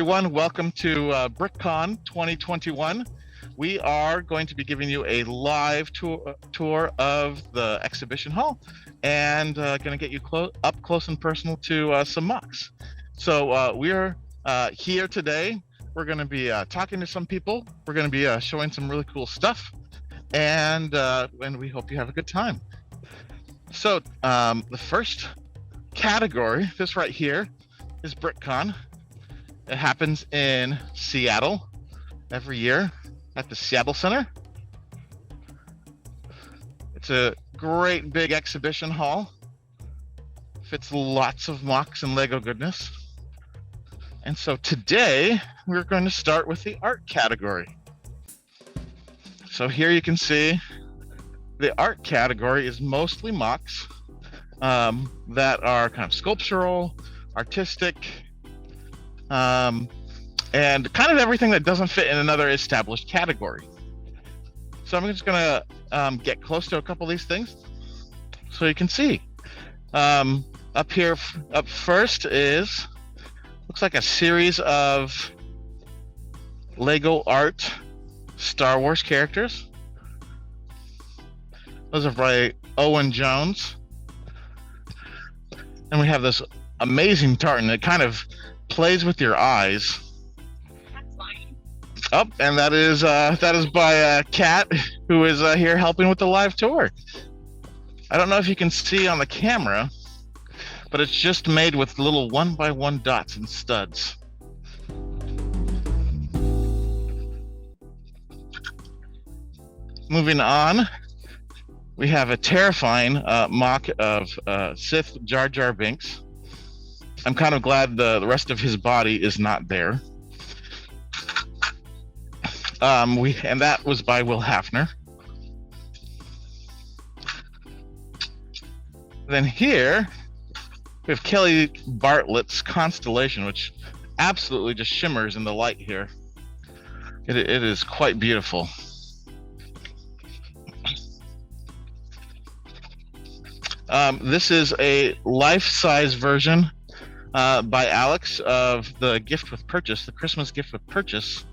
everyone. Welcome to BrickCon 2021. We are going to be giving you a live tour of the exhibition hall and going to get you up close and personal to some MOCs. So we're here today. We're going to be talking to some people. We're going to be showing some really cool stuff, and we hope you have a good time. So the first category, this right here, is BrickCon. It happens in Seattle every year at the Seattle Center. It's a great big exhibition hall. Fits lots of MOCs and Lego goodness. And so today we're going to start with the art category. So here you can see the art category is mostly MOCs that are kind of sculptural, artistic, and kind of everything that doesn't fit in another established category. So I'm just gonna get close to a couple of these things so you can see. Up first looks like a series of Lego art Star Wars characters. Those are by Owen Jones. And we have this amazing tartan that kind of plays with your eyes. That's fine. Oh, and that is by Kat, who is here helping with the live tour. I don't know if you can see on the camera, but it's just made with little 1x1 dots and studs. Moving on, we have a terrifying MOC of Sith Jar Jar Binks. I'm kind of glad the rest of his body is not there. And that was by Will Hafner. Then here we have Kelly Bartlett's Constellation, which absolutely just shimmers in the light here. It is quite beautiful. This is a life-size version by Alex of the gift with purchase, the Christmas gift with purchase.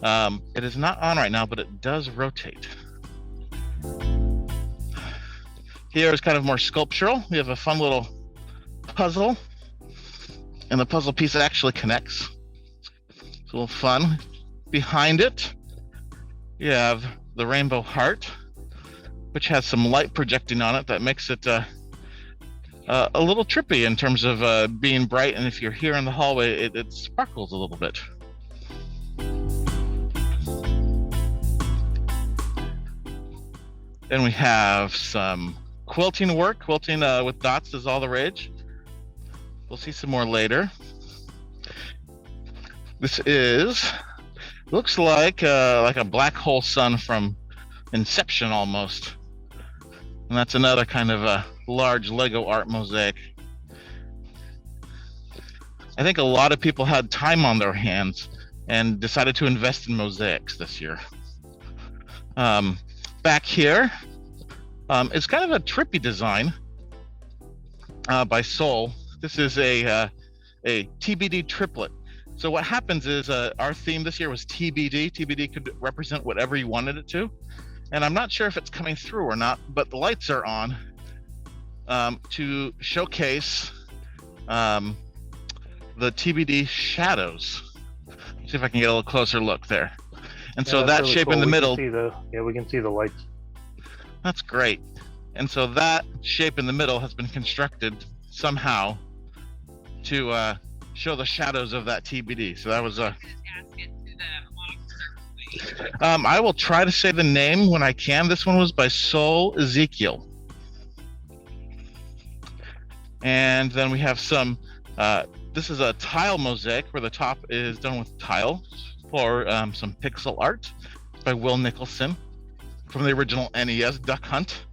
It is not on right now, but it does rotate. Here is kind of more sculptural. We have a fun little puzzle, and the puzzle piece actually connects. It's a little fun. Behind it, you have the rainbow heart, which has some light projecting on it that makes it a little trippy in terms of being bright, and if you're here in the hallway, it sparkles a little bit. Then we have some quilting work. Quilting with dots is all the rage. We'll see some more later. This looks like a black hole sun from Inception almost. And that's another kind of a large Lego art mosaic. I think a lot of people had time on their hands and decided to invest in mosaics this year. Back here, it's kind of a trippy design by Soul. This is a Tbd Triplet. So what happens is our theme this year was TBD. TBD could represent whatever you wanted it to. And I'm not sure if it's coming through or not, but the lights are on to showcase the TBD shadows. See if I can get a little closer look there. And so that really shape cool. in the middle. We can see the lights. That's great. And so that shape in the middle has been constructed somehow to show the shadows of that TBD. So that was I will try to say the name when I can. This one was by Soul Ezekiel. And then we have some, this is a tile mosaic where the top is done with tile for some pixel art by Will Nicholson from the original NES Duck Hunt.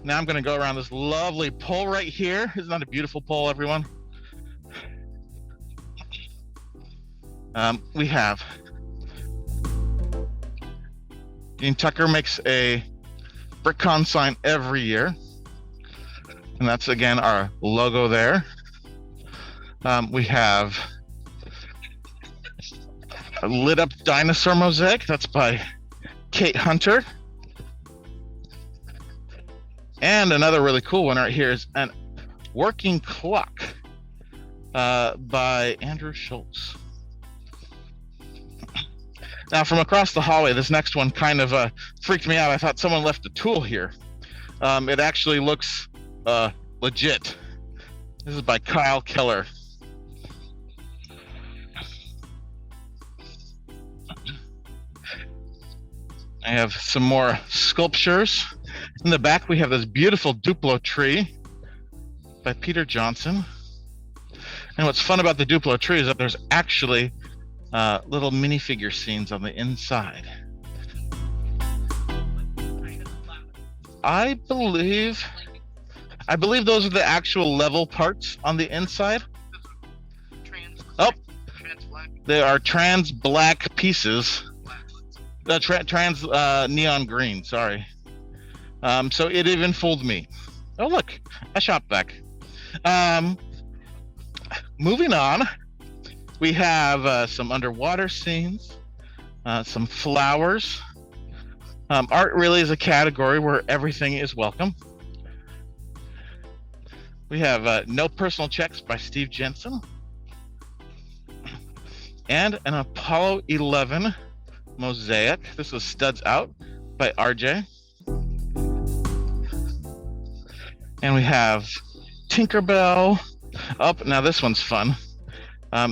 Now I'm going to go around this lovely pole right here. Isn't that a beautiful pole, everyone? We have Dean Tucker makes a BrickCon sign every year, and that's again our logo there. We have a lit up Dinosaur Mosaic. That's by Kate Hunter. And another really cool one right here is an working clock by Andrew Schultz. Now, from across the hallway, this next one kind of freaked me out. I thought someone left a tool here. It actually looks legit. This is by Kyle Keller. I have some more sculptures. In the back, we have this beautiful Duplo tree by Peter Johnson. And what's fun about the Duplo tree is that there's actually little minifigure scenes on the inside. I believe those are the actual level parts on the inside. Oh, they are trans black pieces. Trans neon green, sorry. So it even fooled me. Oh, look, a shop vac. Moving on, we have some underwater scenes, some flowers. Art really is a category where everything is welcome. We have No Personal Checks by Steve Jensen. And an Apollo 11 mosaic. This is Studs Out by RJ. And we have Tinkerbell. Oh, now this one's fun.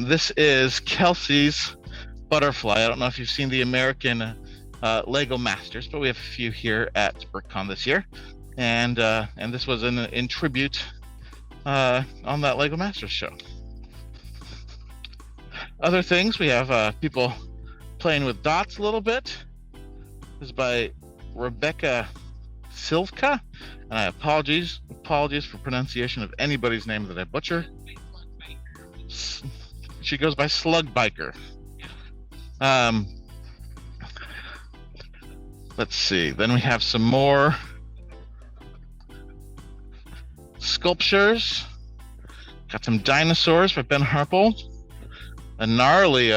This is Kelsey's Butterfly. I don't know if you've seen the American Lego Masters, but we have a few here at BrickCon this year. And this was in tribute on that Lego Masters show. Other things, we have people playing with dots a little bit. This is by Rebecca Silke, and I apologies for pronunciation of anybody's name that I butcher. She goes by Slug Biker. Let's see. Then we have some more sculptures. Got some dinosaurs by Ben Harple. A gnarly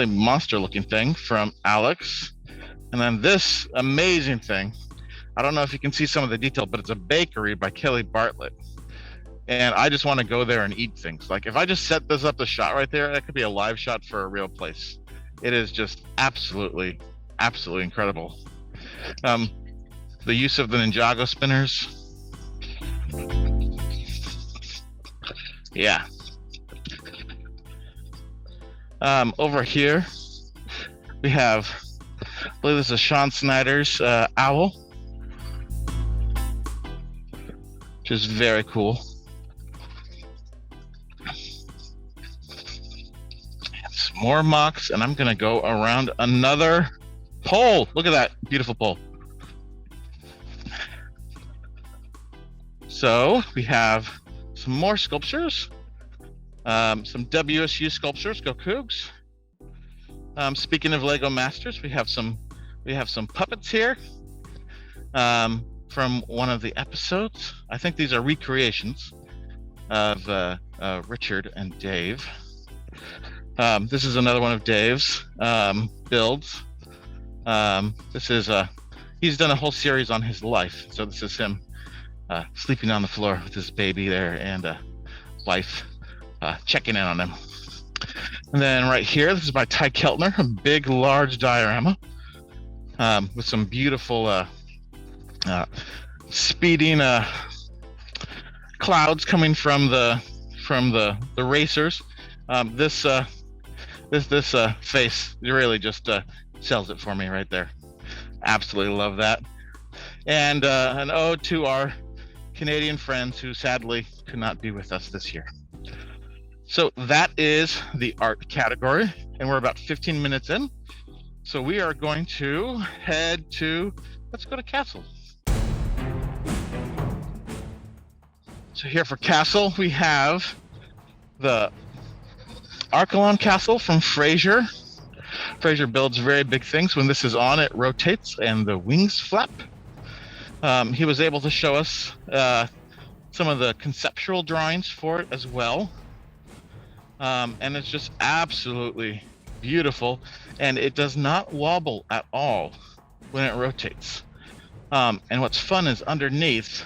monster-looking thing from Alex, and then this amazing thing. I don't know if you can see some of the detail, but it's a bakery by Kelly Bartlett. And I just want to go there and eat things. Like if I just set this up, the shot right there, that could be a live shot for a real place. It is just absolutely incredible. The use of the Ninjago spinners. Yeah. Over here, we have, I believe this is Sean Snyder's owl, which is very cool. And some more MOCs, and I'm going to go around another pole. Look at that beautiful pole. So we have some more sculptures. Some WSU sculptures, go Cougs. Speaking of Lego Masters, we have some puppets here from one of the episodes. I think these are recreations of Richard and Dave. This is another one of Dave's builds. This is he's done a whole series on his life. So this is him sleeping on the floor with his baby there and wife. Checking in on him. And then right here, this is by Ty Keltner, a big, large diorama with some beautiful speeding clouds coming from the racers. This face really just sells it for me right there. Absolutely love that. And an ode to our Canadian friends who sadly could not be with us this year. So that is the art category, and we're about 15 minutes in. So we are going to head to, let's go to Castle. So here for Castle, we have the Arcalon Castle from Frasier. Frasier builds very big things. When this is on, it rotates and the wings flap. He was able to show us some of the conceptual drawings for it as well. And it's just absolutely beautiful, and it does not wobble at all when it rotates. And what's fun is underneath,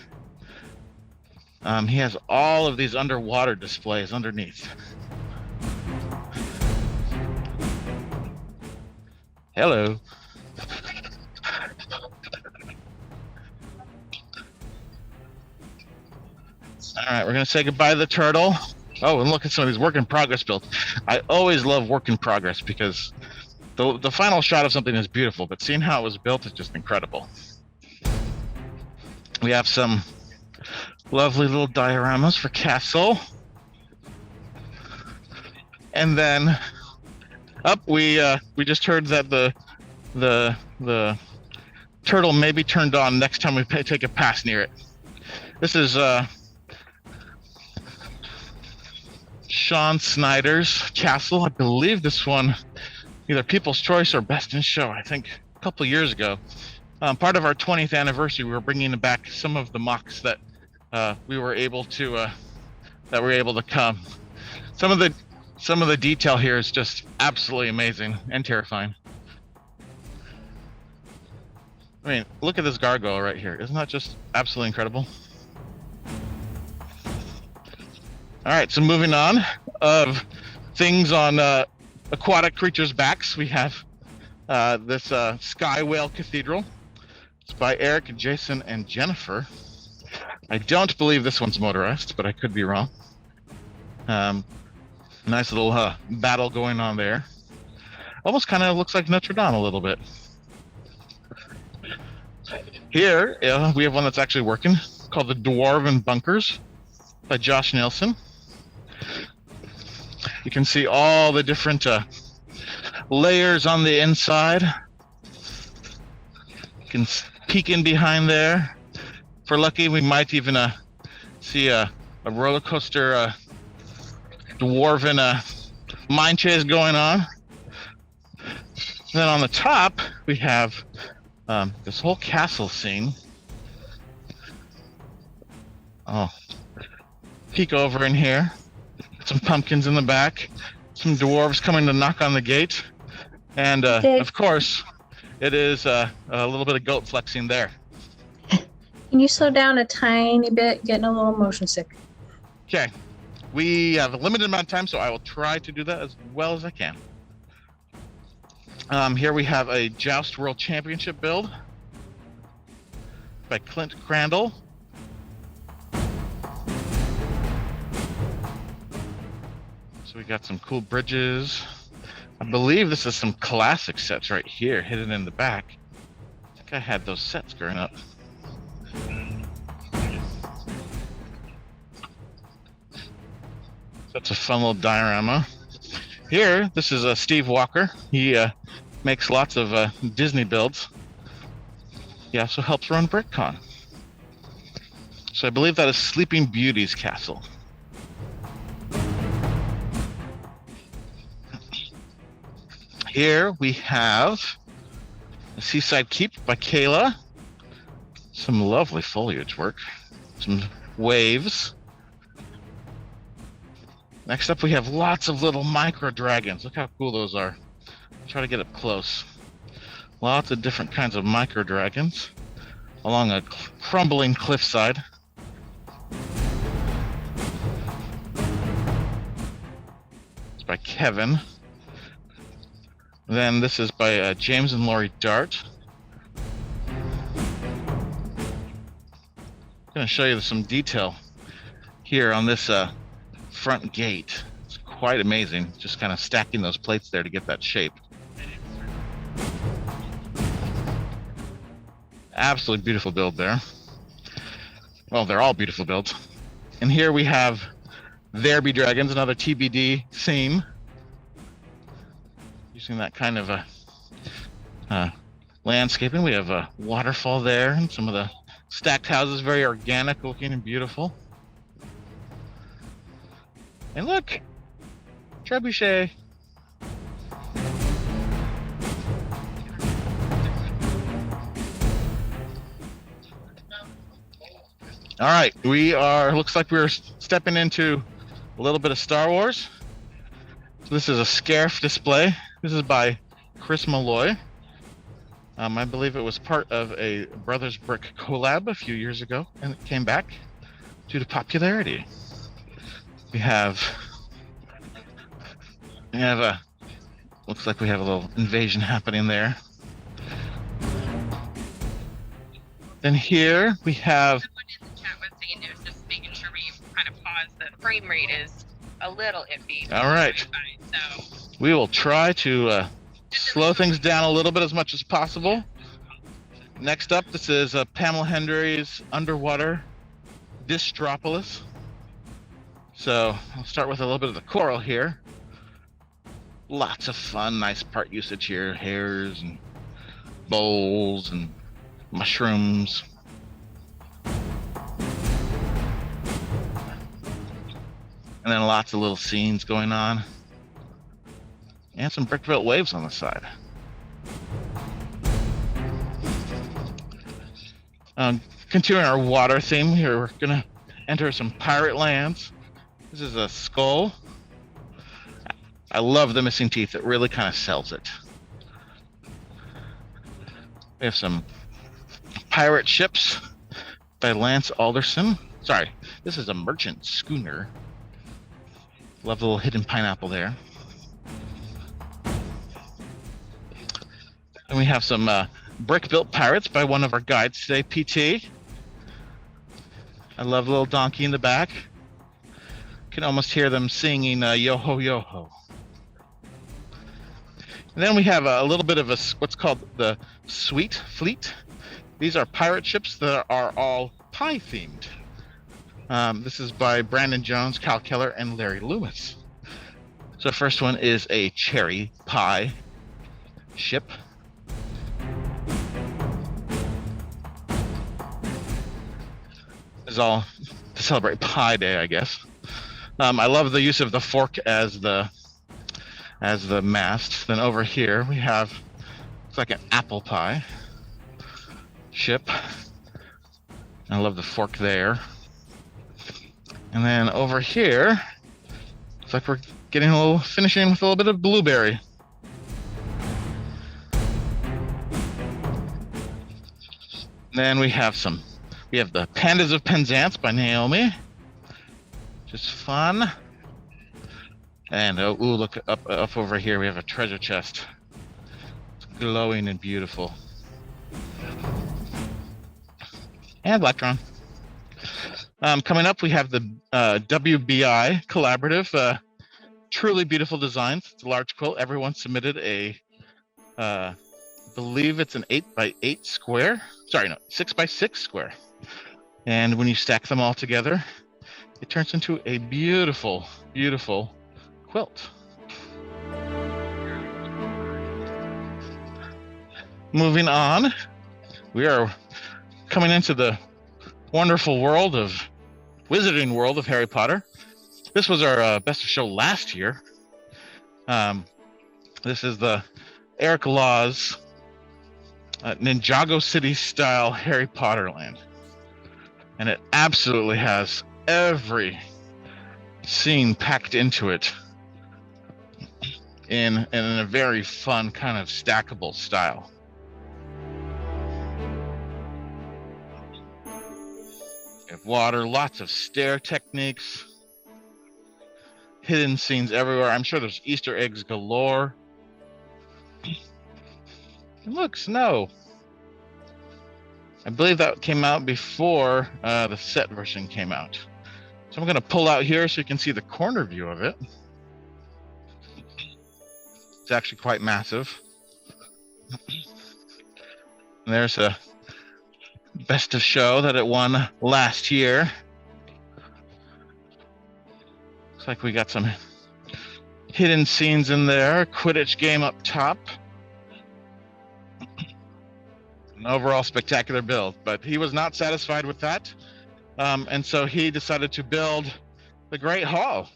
he has all of these underwater displays underneath. Hello. All right, we're gonna say goodbye to the turtle. Oh, and look at some of these work in progress builds. I always love work in progress because the final shot of something is beautiful, but seeing how it was built is just incredible. We have some lovely little dioramas for Castle. And then up we just heard that the turtle may be turned on next time we take a pass near it. This is Sean Snyder's castle. I believe this one either People's Choice or Best in Show, I think a couple years ago. Part of our 20th anniversary, we were bringing back some of the MOCs that we were able to come. Some of the detail here is just absolutely amazing and terrifying. I mean, look at this gargoyle right here. Isn't that just absolutely incredible? All right, so moving on of things on aquatic creatures' backs, we have this Sky Whale Cathedral. It's by Eric, Jason, and Jennifer. I don't believe this one's motorized, but I could be wrong. Nice little battle going on there. Almost kind of looks like Notre Dame a little bit. Here, we have one that's actually working, called the Dwarven Bunkers by Josh Nelson. You can see all the different layers on the inside. You can peek in behind there. If we're lucky, we might even see a roller coaster Dwarven mine chase going on. Then on the top, we have this whole castle scene. Oh, peek over in here. Some pumpkins in the back. Some dwarves coming to knock on the gate. And of course, it is a little bit of goat flexing there. Can you slow down a tiny bit? Getting a little motion sick. Okay. We have a limited amount of time, so I will try to do that as well as I can. Here we have a Joust World Championship build by Clint Crandall. So we got some cool bridges. I believe this is some classic sets right here, hidden in the back. I think I had those sets growing up. That's a fun little diorama. Here, this is Steve Walker. He makes lots of Disney builds. He also helps run BrickCon. So I believe that is Sleeping Beauty's castle. Here we have a Seaside Keep by Kayla. Some lovely foliage work. Some waves. Next up, we have lots of little micro dragons. Look how cool those are. I'll try to get up close. Lots of different kinds of micro dragons along a crumbling cliffside. It's by Kevin. Then this is by James and Laurie Dart. I'm going to show you some detail here on this front gate. It's quite amazing, just kind of stacking those plates there to get that shape. Absolutely beautiful build there. Well, they're all beautiful builds. And here we have There Be Dragons, another TBD theme. Using that kind of landscaping. We have a waterfall there and some of the stacked houses, very organic looking and beautiful. And look, trebuchet. All right, looks like we're stepping into a little bit of Star Wars. So this is a scarf display This is by Chris Malloy. I believe it was part of a Brothers Brick collab a few years ago, and it came back due to popularity. We have looks like we have a little invasion happening there. Then here we have. Someone in the chat was saying it was just making sure we kind of pause. The frame rate is a little iffy. All right. So We will try to slow things down a little bit as much as possible. Next up, this is Pamela Hendry's Underwater Dystropolis. So I'll start with a little bit of the coral here. Lots of fun, nice part usage here. Hairs and bowls and mushrooms. And then lots of little scenes going on. And some brick-built waves on the side. Continuing our water theme here, we're gonna enter some pirate lands. This is a skull. I love the missing teeth. It really kind of sells it. We have some pirate ships by Lance Alderson. Sorry, this is a merchant schooner. Love the little hidden pineapple there. And we have some brick-built pirates by one of our guides today, PT. I love the little donkey in the back. Can almost hear them singing yo-ho, yo-ho. And then we have a little bit of what's called the Sweet Fleet. These are pirate ships that are all pie themed. This is by Brandon Jones, Cal Keller, and Larry Loomis. So the first one is a cherry pie ship. This is all to celebrate Pie Day, I guess. I love the use of the fork as the mast. Then over here we have, it's like an apple pie ship. I love the fork there. And then over here, it's like we're getting finishing with a little bit of blueberry. Then we have the Pandas of Penzance by Naomi. Just fun. And look up over here, we have a treasure chest. It's glowing and beautiful. And Electron. Coming up, we have the WBI Collaborative. Truly beautiful designs. It's a large quilt. Everyone submitted I believe it's an 8x8 square. Sorry, no, 6x6 square. And when you stack them all together, it turns into a beautiful, beautiful quilt. Moving on, we are coming into the wonderful wizarding world of Harry Potter. This was our best of show last year. This is the Eric Law's Ninjago City style Harry Potter land. And it absolutely has every scene packed into it in a very fun kind of stackable style. You have water, lots of stair techniques, hidden scenes everywhere. I'm sure there's Easter eggs galore. And look, snow. I believe that came out before the set version came out. So I'm going to pull out here so you can see the corner view of it. It's actually quite massive. And there's a best of show that it won last year. Looks like we got some hidden scenes in there. Quidditch game up top. An overall spectacular build, but he was not satisfied with that. And so he decided to build the Great Hall.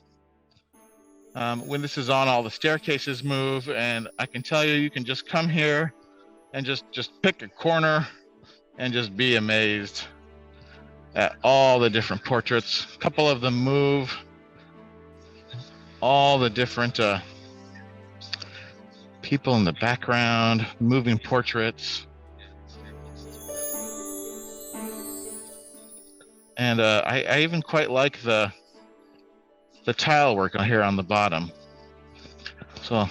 When this is on, all the staircases move, and I can tell you, you can just come here and just pick a corner and just be amazed at all the different portraits. A couple of them move. All the different people in the background, moving portraits. And I even quite like the tile work on here on the bottom. So I'll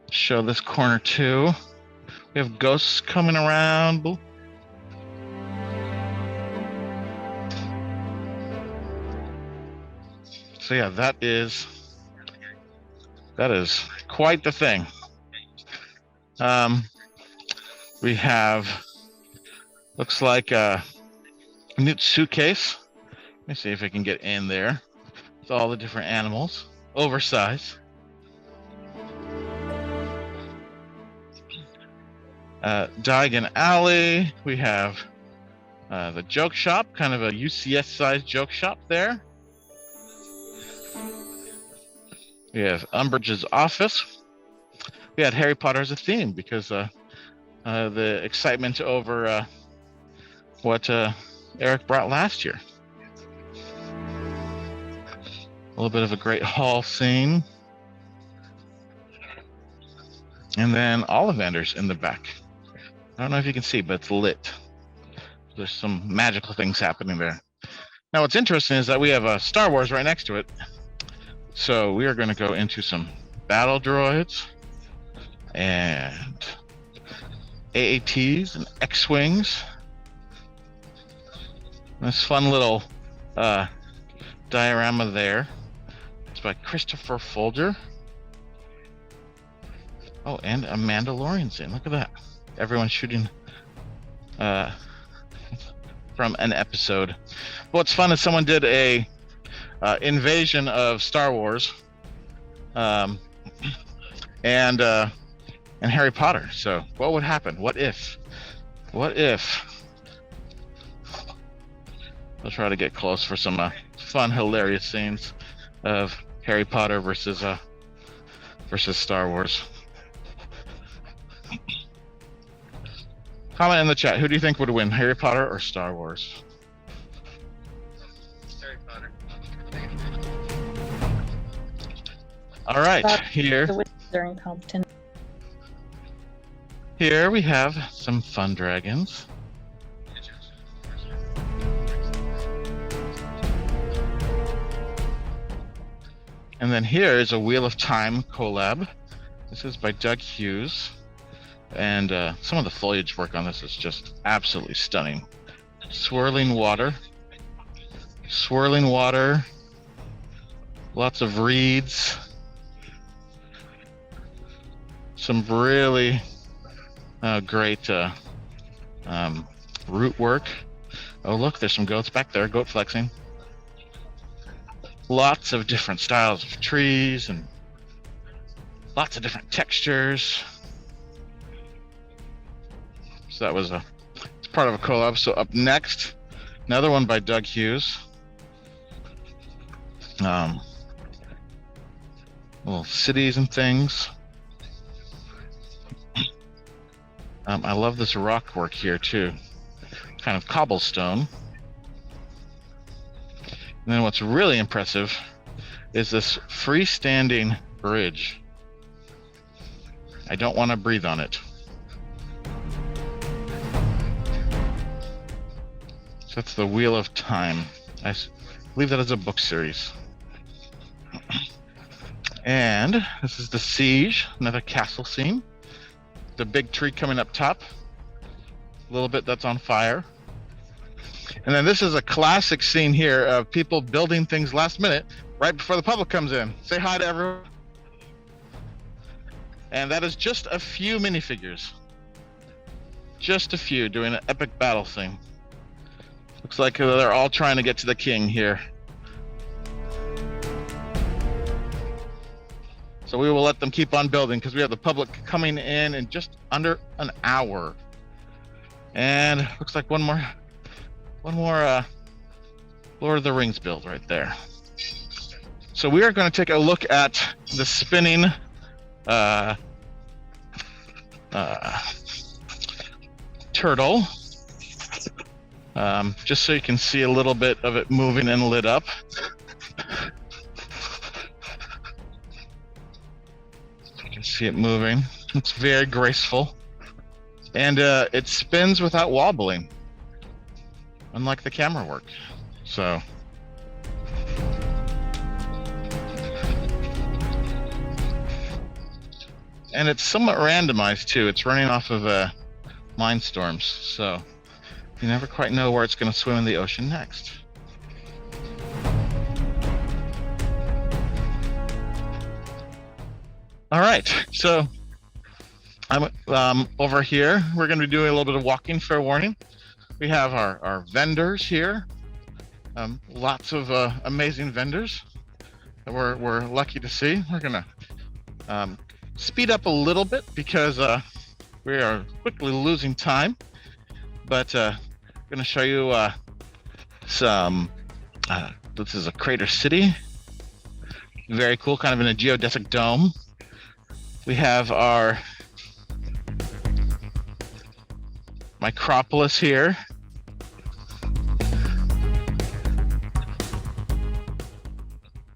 show this corner too. We have ghosts coming around. So yeah, that is quite the thing. We have, looks like a new suitcase. Let me see if I can get in there with all the different animals, oversized. Diagon Alley, we have the joke shop, kind of a UCS sized joke shop there. We have Umbridge's office. We had Harry Potter as a theme because the excitement over what Eric brought last year. A little bit of a great hall scene. And then Ollivanders in the back. I don't know if you can see, but it's lit. There's some magical things happening there. Now what's interesting is that we have Star Wars right next to it. So we are going to go into some battle droids and AATs and X-Wings. This fun little diorama there. It's by Christopher Folger. Oh, and a Mandalorian scene. Look at that. Everyone shooting from an episode. What's fun is someone did a invasion of Star Wars and Harry Potter. So what would happen? What if? I'll try to get close for some fun, hilarious scenes of Harry Potter versus Star Wars. Comment in the chat. Who do you think would win, Harry Potter or Star Wars? Harry Potter. All right, here we have some fun dragons. And then here is a Wheel of Time collab. This is by Doug Hughes. And some of the foliage work on this is just absolutely stunning. Swirling water, lots of reeds, some really great root work. Oh look, there's some goats back there, goat flexing. Lots of different styles of trees and lots of different textures. So that was it's part of a collab. So up next, another one by Doug Hughes. Little cities and things. I love this rock work here too. Kind of cobblestone. And then what's really impressive is this freestanding bridge. I don't want to breathe on it. So that's the Wheel of Time. I believe that is a book series. And this is the Siege, another castle scene. The big tree coming up top. A little bit that's on fire. And then this is a classic scene here of people building things last minute, right before the public comes in. Say hi to everyone. And that is just a few minifigures. Just a few doing an epic battle scene. Looks like they're all trying to get to the king here. So we will let them keep on building because we have the public coming in just under an hour. And looks like one more Lord of the Rings build right there. So we are going to take a look at the spinning turtle. Just so you can see a little bit of it moving and lit up. You can See it moving. It's very graceful. And it spins without wobbling, unlike the camera work. So. And it's somewhat randomized too. It's running off of mine storms, so you never quite know where it's going to swim in the ocean next. All right, so I'm over here. We're going to be doing a little bit of walking, fair warning. We have our vendors here. Lots of amazing vendors that we're lucky to see. We're going to speed up a little bit because we are quickly losing time, but I'm going to show you some. This is a crater city, very cool, kind of in a geodesic dome. We have our Micropolis here.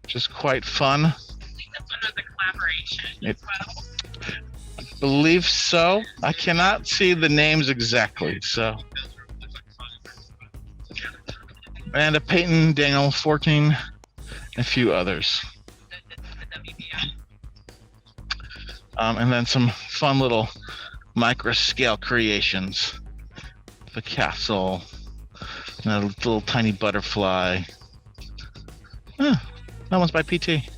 Which is quite fun. That's under the collaboration as well. I believe so. I cannot see the names exactly, so. And a Peyton, Daniel 14, and a few others. The WBI. And then some fun little micro scale creations. The castle, and a little tiny butterfly. That one's by PT.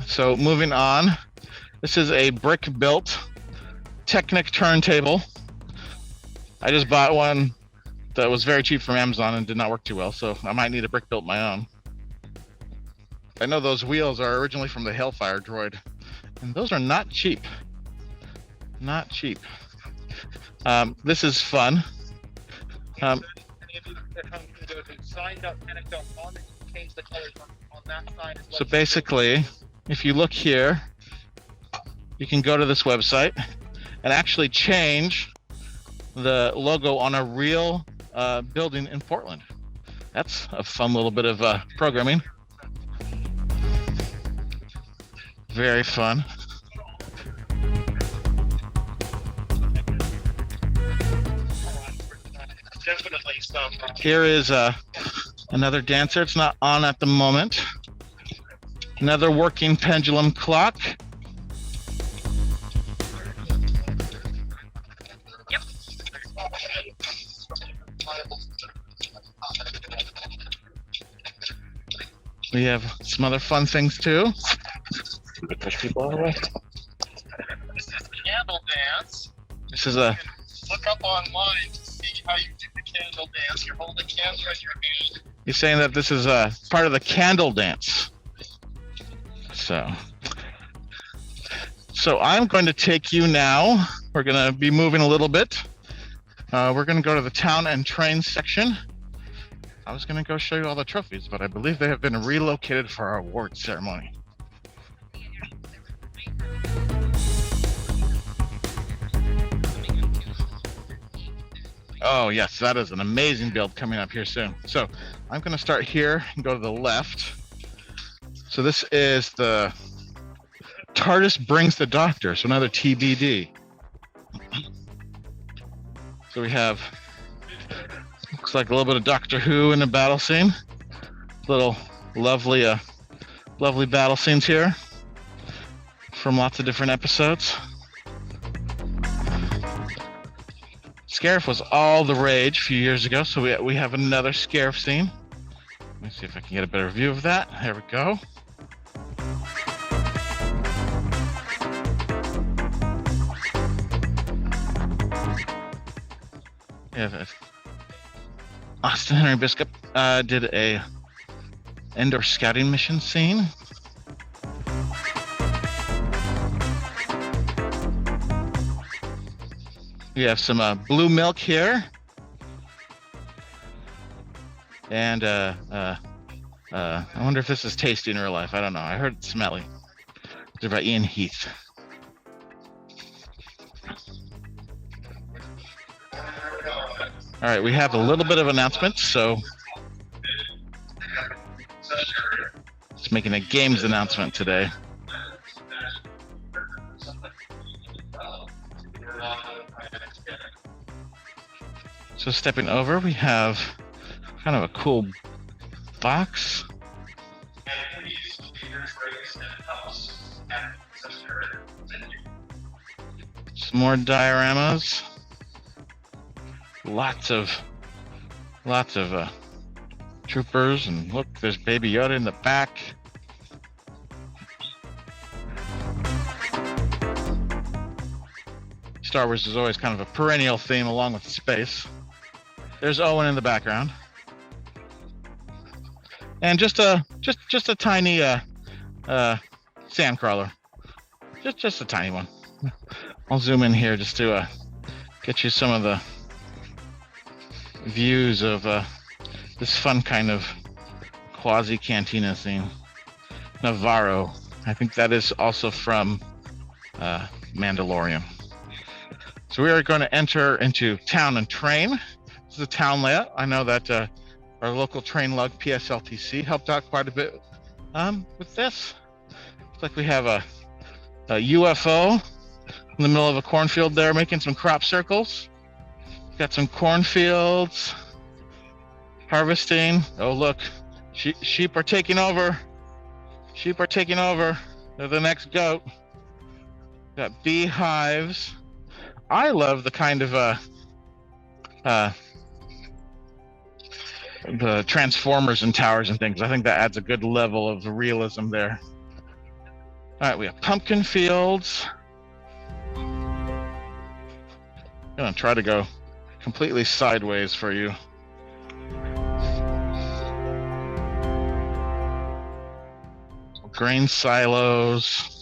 So moving on, this is a brick built Technic turntable. I just bought one that was very cheap from Amazon and did not work too well, so I might need a brick built my own. I know those wheels are originally from the Hellfire droid, and those are not cheap. Not cheap. This is fun. So basically, if you look here, you can go to this website and actually change the logo on a real building in Portland. That's a fun little bit of programming. Very fun. Here is another dancer. It's not on at the moment. Another working pendulum clock. Yep. We have some other fun things too. Push people out of the way. This is candle dance. This is a. Look up online to see how you do the candle dance. You're holding candle in your hand. You're saying that this is a part of the candle dance. So I'm going to take you now. We're going to be moving a little bit. We're going to go to the town and train section. I was going to go show you all the trophies, but I believe they have been relocated for our award ceremony. Oh yes, that is an amazing build coming up here soon. So I'm going to start here and go to the left. So this is the TARDIS brings the Doctor, so another TBD. So we have, looks like a little bit of Doctor Who in the battle scene. Little lovely battle scenes here from lots of different episodes. Scarif was all the rage a few years ago, so we have another Scarif scene. Let me see if I can get a better view of that. There we go. Yeah, Austin Henry Biscup did a Endor scouting mission scene. We have some blue milk here, and I wonder if this is tasty in real life. I don't know. I heard it's smelly. It's by Ian Heath. All right, we have a little bit of announcements. So It's making a games announcement today. So stepping over, we have kind of a cool box. Some more dioramas. Lots of troopers, and look, there's Baby Yoda in the back. Star Wars is always kind of a perennial theme along with space. There's Owen in the background. And just a tiny sandcrawler. Just a tiny one. I'll zoom in here just to get you some of the views of this fun kind of quasi-cantina scene. Navarro. I think that is also from Mandalorian. So we are going to enter into Town and Train. This is a town layout. I know that our local train lug PSLTC helped out quite a bit with this. Looks like we have a UFO in the middle of a cornfield there, making some crop circles. Got some cornfields, harvesting. Oh, look, sheep are taking over. Sheep are taking over. They're the next goat. Got beehives. I love the kind of the transformers and towers and things. I think that adds a good level of realism there. All right, we have pumpkin fields. I'm gonna try to go completely sideways for you. Grain silos.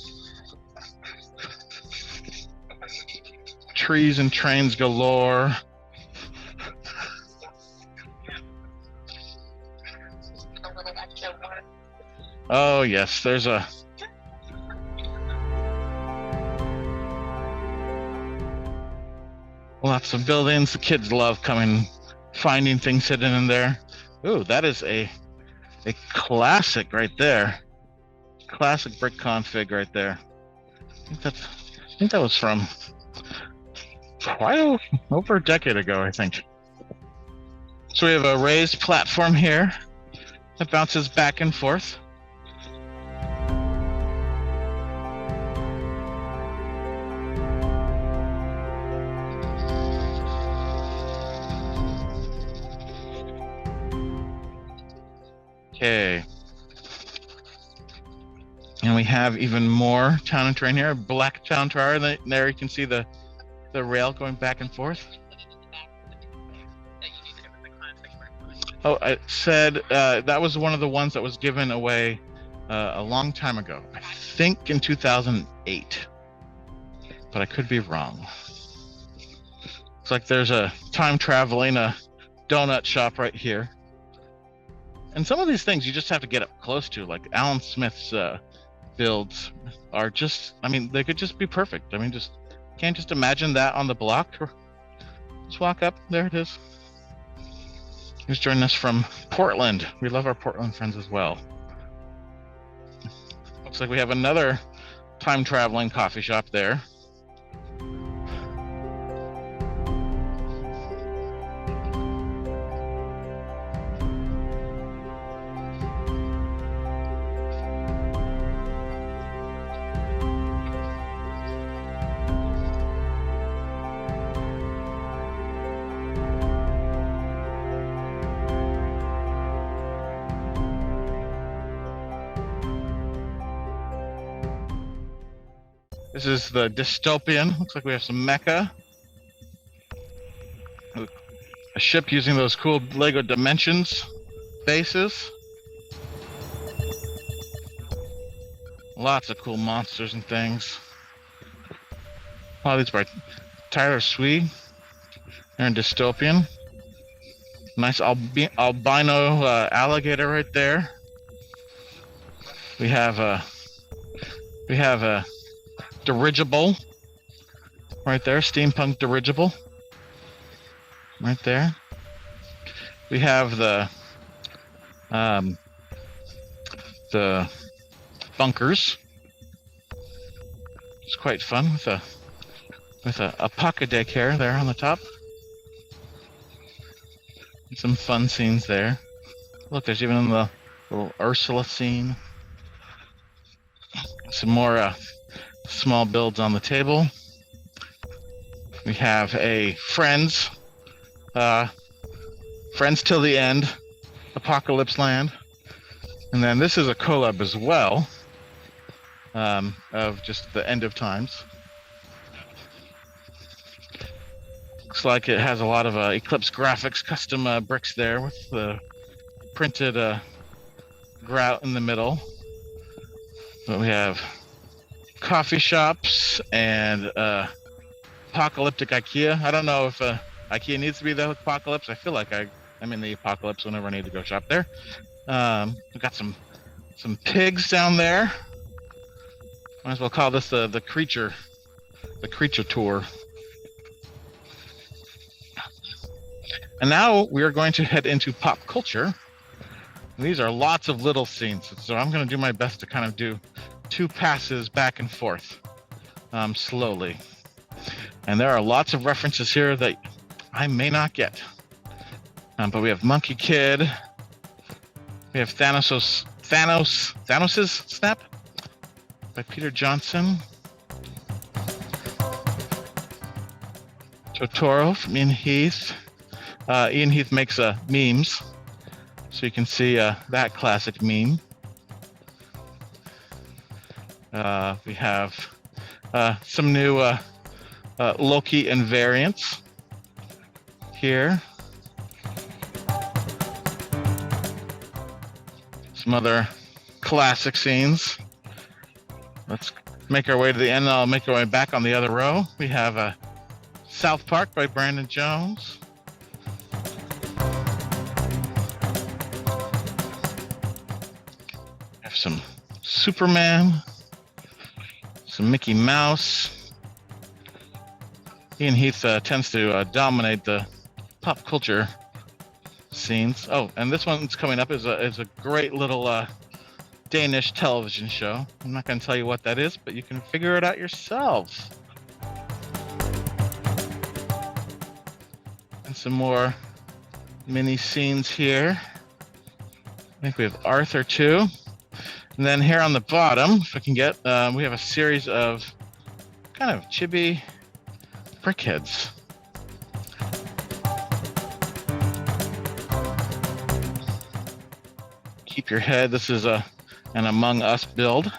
Trees and trains galore. Oh yes, there's a lots of buildings. The kids love coming, finding things hidden in there. Ooh, that is a classic right there. Classic BrickCon fig right there. I think that was from quite over a decade ago, I think. So we have a raised platform here that bounces back and forth. Okay. And we have even more Town and Train here, a black town tower. There you can see the rail going back and forth. Oh, I said that was one of the ones that was given away a long time ago. I think in 2008, but I could be wrong. It's like there's a time traveling donut shop right here. And some of these things you just have to get up close to, like Alan Smith's builds are just, I mean, they could just be perfect. I mean, just can't just imagine that on the block. Just walk up, there it is. He's joining us from Portland. We love our Portland friends as well. Looks like we have another time traveling coffee shop there. This is the dystopian. Looks like we have some mecha. A ship using those cool Lego Dimensions bases. Lots of cool monsters and things. A lot of these by Tyler Swee. They're in dystopian. Nice albino alligator right there. We have a dirigible right there, steampunk dirigible right there. We have the the bunkers. It's quite fun with a pocket daycare there on the top. And some fun scenes there. Look, there's even the little Ursula scene. Some more small builds on the table. We have a Friends Till the End, Apocalypse Land. And then this is a collab as well, of just the End of Times. Looks like it has a lot of Eclipse graphics, custom bricks there with the printed grout in the middle. But we have coffee shops and apocalyptic IKEA. I don't know if IKEA needs to be the apocalypse. I feel like I'm in the apocalypse whenever I need to go shop there. We've got some pigs down there. Might as well call this the creature tour. And now we are going to head into pop culture. These are lots of little scenes, so I'm going to do my best to kind of do 2 passes back and forth, slowly. And there are lots of references here that I may not get. But we have Monkey Kid. We have Thanos' Snap by Peter Johnson. Totoro from Ian Heath. Ian Heath makes memes, so you can see that classic meme. We have some new Loki and variants here. Some other classic scenes. Let's make our way to the end. I'll make our way back on the other row. We have South Park by Brandon Jones. We have some Superman, some Mickey Mouse. Ian Heath tends to dominate the pop culture scenes. Oh, and this one's coming up is a great little Danish television show. I'm not going to tell you what that is, but you can figure it out yourselves. And some more mini scenes here. I think we have Arthur too. And then here on the bottom, if I can get, we have a series of kind of chibi brickheads. Keep your head. This is an Among Us build.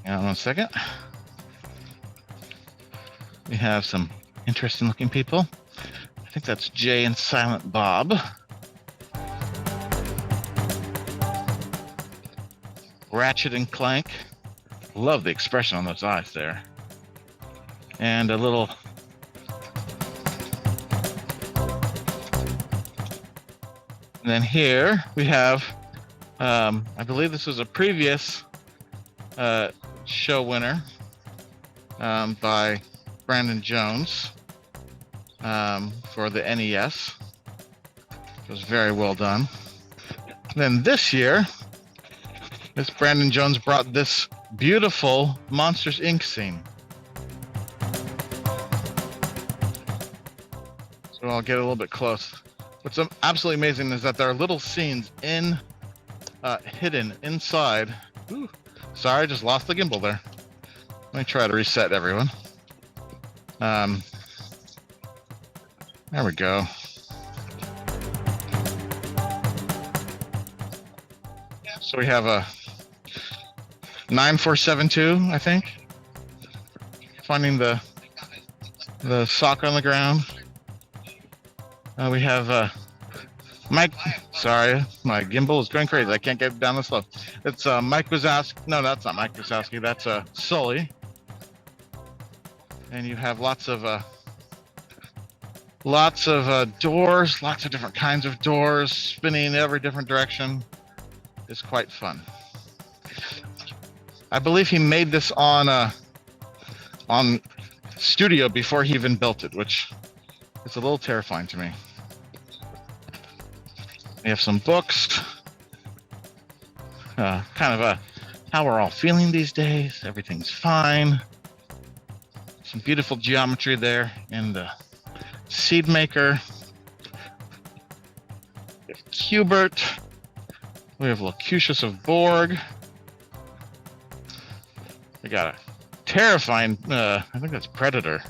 Hang on 1 second. We have some interesting looking people. I think that's Jay and Silent Bob. Ratchet and Clank. Love the expression on those eyes there. And a little and then here we have I believe this was a previous show winner by Brandon Jones for the NES. It was very well done. And then this year, Miss Brandon Jones brought this beautiful Monsters Inc. scene. So I'll get a little bit close. What's absolutely amazing is that there are little scenes hidden inside. Ooh, sorry, I just lost the gimbal there. Let me try to reset everyone. There we go. So we have a 9472, I think. Finding the sock on the ground. We have Mike. Sorry, my gimbal is going crazy. I can't get down the slope. It's Mike Wazowski. No, that's not Mike Wazowski. That's Sully. And you have lots of doors, lots of different kinds of doors, spinning every different direction. It's quite fun. I believe he made this on Studio before he even built it, which is a little terrifying to me. We have some books. Kind of how we're all feeling these days. Everything's fine. Some beautiful geometry there in the seed maker. We have Cubert. We have Locutus of Borg. We got a terrifying, I think that's Predator.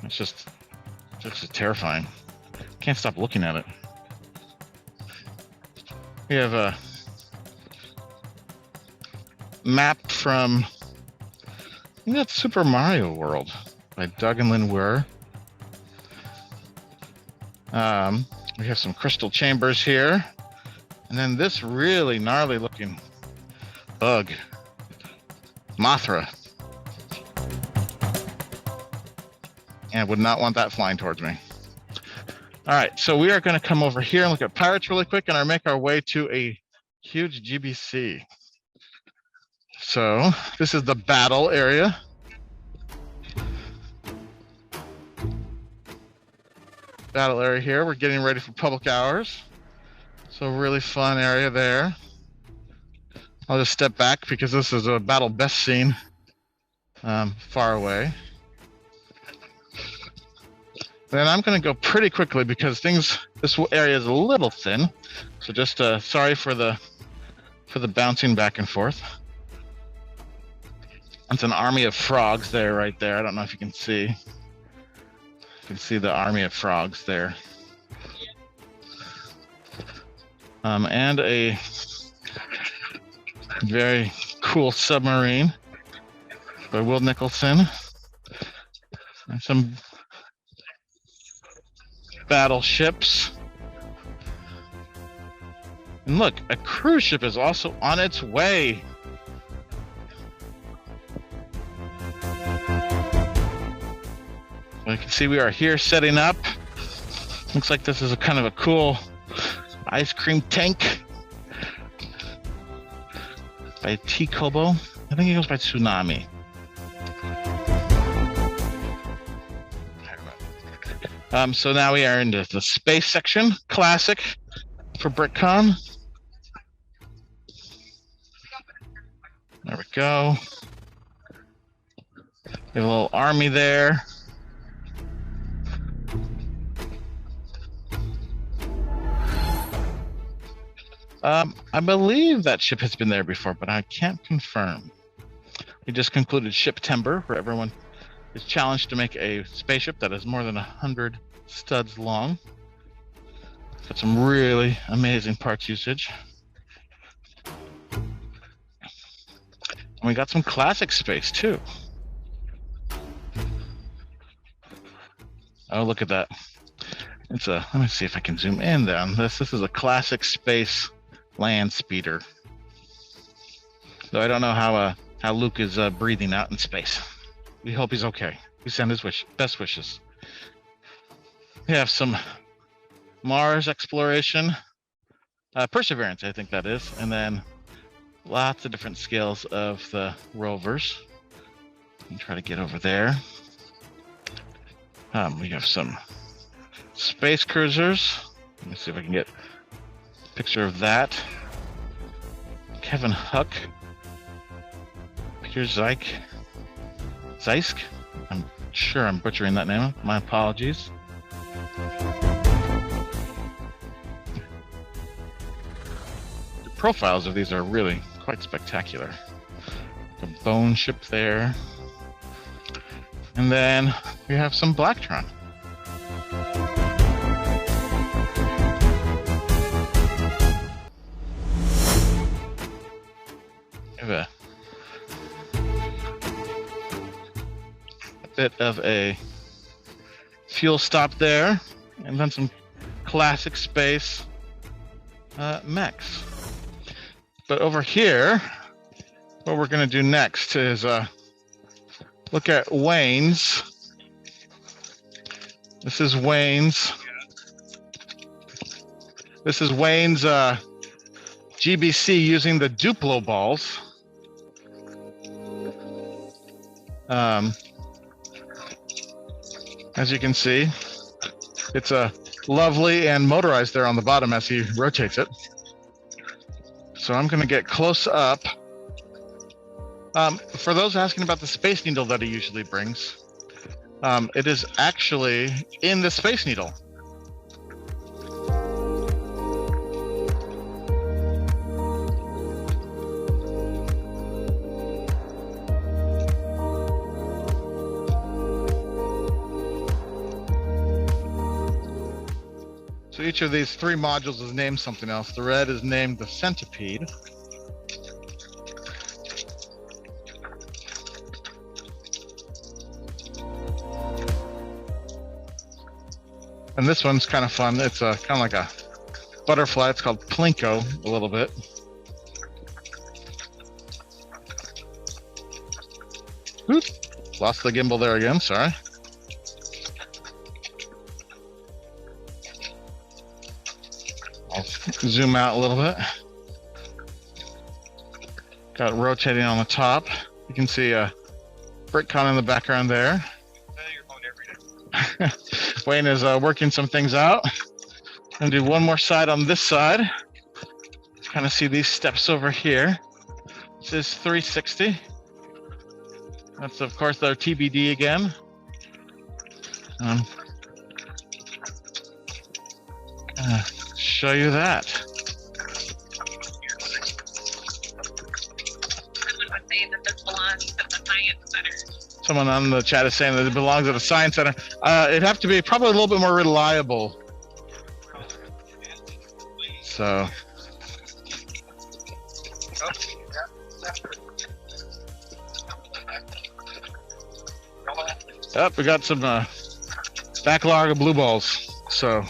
It's just terrifying. Can't stop looking at it. We have a map from, I think that's Super Mario World by Doug and Lynn Were. We have some crystal chambers here. And then this really gnarly looking bug, Mothra. And would not want that flying towards me. All right, so we are going to come over here and look at pirates really quick and make our way to a huge GBC. So this is the battle area. Battle area here. We're getting ready for public hours. So really fun area there. I'll just step back because this is a battle best scene far away. Then I'm going to go pretty quickly because this area is a little thin. So just sorry for the bouncing back and forth. It's an army of frogs there, right there. I don't know if you can see. You can see the army of frogs there. And a very cool submarine by Will Nicholson. And some battleships. And look, a cruise ship is also on its way. You can see we are here setting up. Looks like this is a kind of a cool ice cream tank by T Kobo. I think it goes by Tsunami. So now we are into the space section, classic for BrickCon. There we go. We have a little army there. I believe that ship has been there before, but I can't confirm. We just concluded Shiptember, where everyone is challenged to make a spaceship that is more than 100 studs long. Got some really amazing parts usage. And we got some classic space too. Oh, look at that. It's a, let me see if I can zoom in on this. This is a classic space land speeder. Though I don't know how Luke is breathing out in space. We hope he's okay. We send his best wishes. We have some Mars exploration, Perseverance, I think that is, and then lots of different scales of the rovers. Let me try to get over there. We have some space cruisers. Let me see if I can get a picture of that. Kevin Huck. Peter Zeisk. I'm sure I'm butchering that name. My apologies. The profiles of these are really quite spectacular. The bone ship there. And then we have some Blacktron. We have a bit of a fuel stop there, and then some classic space mechs. But over here, what we're going to do next is look at Wayne's. This is Wayne's GBC using the Duplo balls. As you can see, it's a lovely and motorized there on the bottom as he rotates it. So I'm going to get close up. For those asking about the Space Needle that he usually brings, it is actually in the Space Needle. So each of these 3 modules is named something else. The red is named the Centipede. And this one's kind of fun. It's kind of like a butterfly. It's called Plinko a little bit. Oop, lost the gimbal there again, sorry. I'll zoom out a little bit. Got it rotating on the top. You can see BrickCon in the background there. Wayne is working some things out. I'm gonna do one more side on this side. Kind of see these steps over here. This is 360. That's of course their TBD again. Gonna show you that. Someone would say that this belongs to the Science Center. Someone on the chat is saying that it belongs at a science center. It'd have to be probably a little bit more reliable. So. Up, we got some backlog of blue balls. So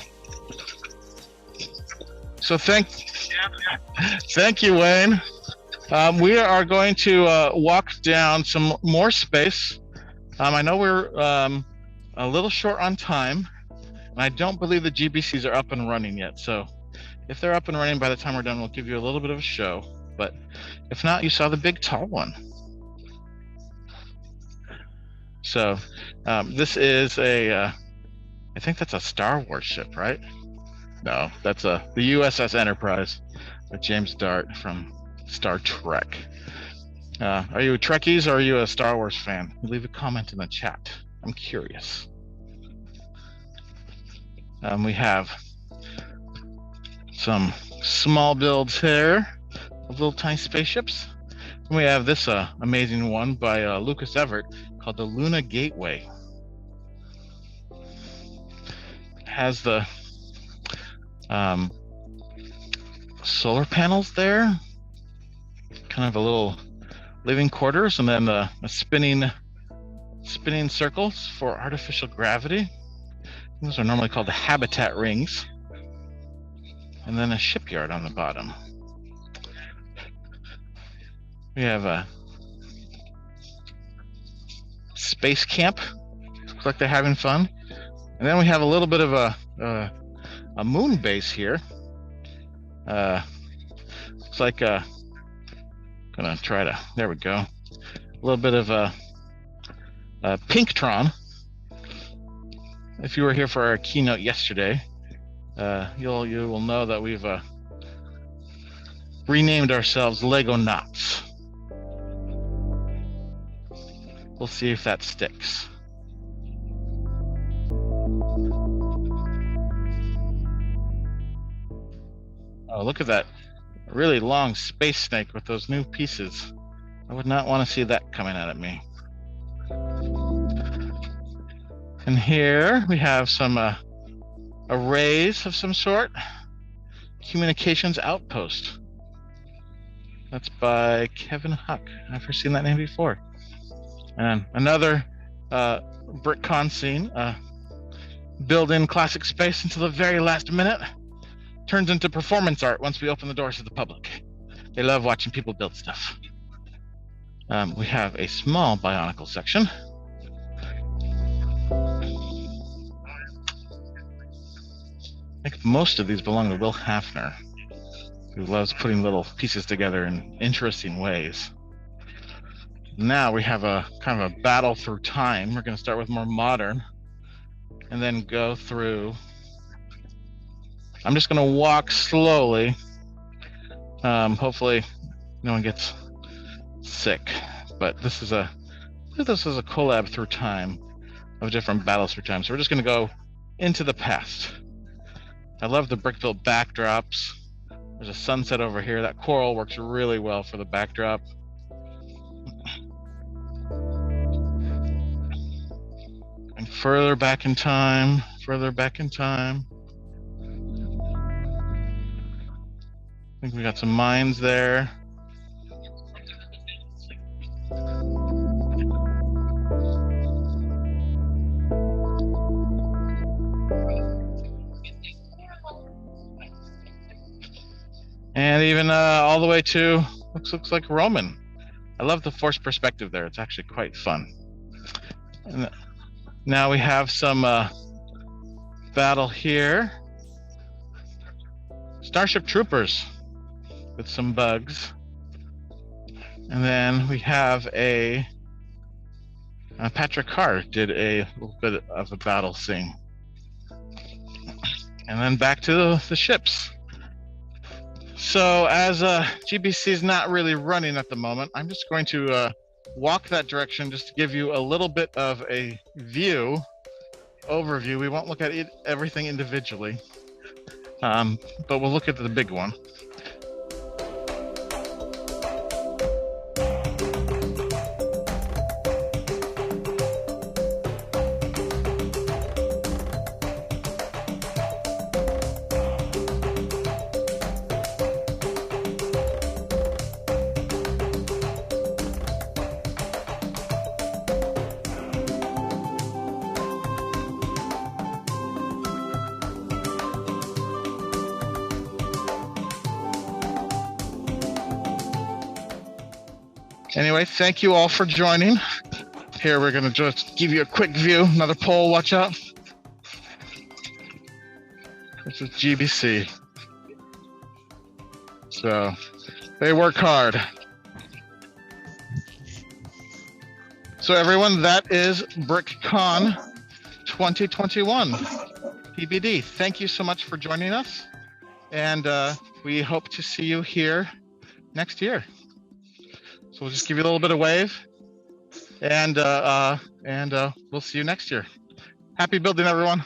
thank you, Wayne. We are going to walk down some more space. I know we're a little short on time, and I don't believe the GBCs are up and running yet. So if they're up and running by the time we're done, we'll give you a little bit of a show. But if not, you saw the big tall one. So this is I think that's a Star Wars ship, right? No, that's the USS Enterprise with James Dart from Star Trek. Are you a Trekkies or are you a Star Wars fan? Leave a comment in the chat. I'm curious. We have some small builds here of little tiny spaceships. And we have this amazing one by Lucas Everett called the Luna Gateway. It has the solar panels there, kind of a little living quarters, and then the spinning circles for artificial gravity. Those are normally called the habitat rings. And then a shipyard on the bottom. We have a space camp. Looks like they're having fun. And then we have a little bit of a moon base here. Looks like gonna try to, there we go. A little bit of a Pinktron. If you were here for our keynote yesterday, you will know that we've renamed ourselves Lego Knots. We'll see if that sticks. Oh, look at that really long space snake with those new pieces. I would not want to see that coming out at me. And here we have some arrays of some sort. Communications Outpost. That's by Kevin Huck. I've never seen that name before. And another BrickCon scene. Build in classic space until the very last minute. Turns into performance art once we open the doors to the public. They love watching people build stuff. We have a small Bionicle section. I think most of these belong to Will Hafner, who loves putting little pieces together in interesting ways. Now we have a kind of a battle through time. We're going to start with more modern and then go through I'm just going to walk slowly. Hopefully no one gets sick, but this is a collab through time of different battles through time. So we're just going to go into the past. I love the brick-built backdrops. There's a sunset over here. That coral works really well for the backdrop. And further back in time, further back in time. I think we got some mines there. And even all the way to looks like Roman. I love the forced perspective there. It's actually quite fun. And now we have some battle here. Starship Troopers with some bugs. And then we have Patrick Carr did a little bit of a battle scene. And then back to the ships. So as GBC is not really running at the moment, I'm just going to walk that direction just to give you a little bit of a overview. We won't look at everything individually, but we'll look at the big one. Anyway, thank you all for joining. Here, we're going to just give you a quick view. Another pole, watch out. This is GBC. So, they work hard. So everyone, that is BrickCon 2021. Tbd, thank you so much for joining us. And we hope to see you here next year. So we'll just give you a little bit of wave, and we'll see you next year. Happy building, everyone.